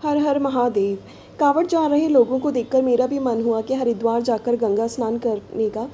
हर हर महादेव। कांवड़ जा रहे लोगों को देखकर मेरा भी मन हुआ कि हरिद्वार जाकर गंगा स्नान करने का।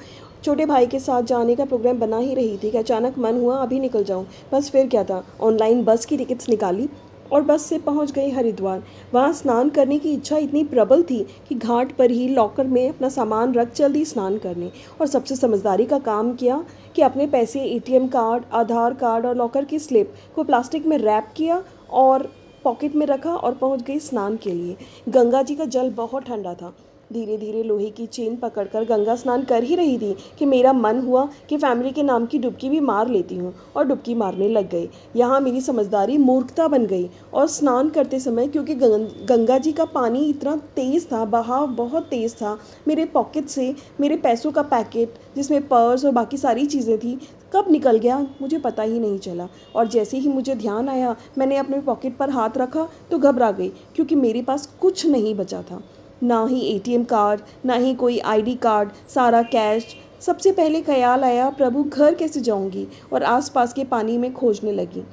छोटे भाई के साथ जाने का प्रोग्राम बना ही रही थी कि अचानक मन हुआ अभी निकल जाऊं। बस फिर क्या था, ऑनलाइन बस की टिकट्स निकाली और बस से पहुंच गई हरिद्वार। वहां स्नान करने की इच्छा इतनी प्रबल थी कि घाट पर ही लॉकर में अपना सामान रख चल दी स्नान करने। और सबसे समझदारी का काम किया कि अपने पैसे, एटीएम कार्ड, आधार कार्ड और लॉकर की स्लिप को प्लास्टिक में रैप किया और पॉकेट में रखा और पहुंच गई स्नान के लिए। गंगा जी का जल बहुत ठंडा था। धीरे धीरे लोहे की चेन पकड़कर गंगा स्नान कर ही रही थी कि मेरा मन हुआ कि फैमिली के नाम की डुबकी भी मार लेती हूँ, और डुबकी मारने लग गई। यहाँ मेरी समझदारी मूर्खता बन गई। और स्नान करते समय, क्योंकि गंगा जी का पानी इतना तेज़ था, बहाव बहुत तेज़ था, मेरे पॉकेट से मेरे पैसों का पैकेट, जिसमें पर्स और बाकी सारी चीज़ें थी, कब निकल गया मुझे पता ही नहीं चला। और जैसे ही मुझे ध्यान आया, मैंने अपने पॉकेट पर हाथ रखा तो घबरा गई, क्योंकि मेरे पास कुछ नहीं बचा था। ना ही एटीएम कार्ड, ना ही कोई आईडी कार्ड, सारा कैश। सबसे पहले ख्याल आया, प्रभु घर कैसे जाऊंगी, और आसपास के पानी में खोजने लगी।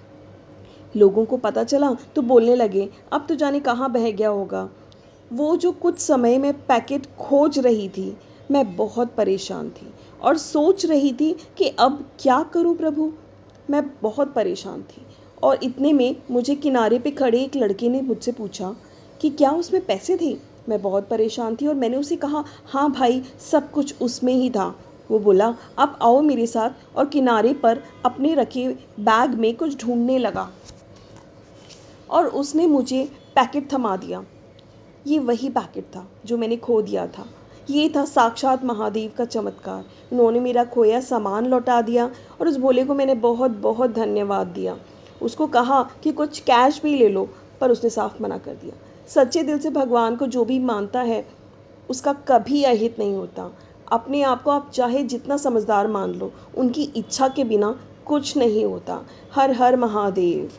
लोगों को पता चला तो बोलने लगे, अब तो जाने कहाँ बह गया होगा। वो जो कुछ समय में पैकेट खोज रही थी, मैं बहुत परेशान थी और सोच रही थी कि अब क्या करूं प्रभु। मैं बहुत परेशान थी। और इतने में मुझे किनारे पे खड़े एक लड़के ने मुझसे पूछा कि क्या उसमें पैसे थे। मैं बहुत परेशान थी और मैंने उसे कहा, हाँ भाई, सब कुछ उसमें ही था। वो बोला, अब आओ मेरे साथ, और किनारे पर अपने रखे बैग में कुछ ढूंढने लगा और उसने मुझे पैकेट थमा दिया। ये वही पैकेट था जो मैंने खो दिया था। ये था साक्षात महादेव का चमत्कार। उन्होंने मेरा खोया सामान लौटा दिया और उस भोले को मैंने बहुत बहुत धन्यवाद दिया। उसको कहा कि कुछ कैश भी ले लो, पर उसने साफ मना कर दिया। सच्चे दिल से भगवान को जो भी मानता है, उसका कभी अहित नहीं होता। अपने आप को आप चाहे जितना समझदार मान लो, उनकी इच्छा के बिना कुछ नहीं होता। हर हर महादेव।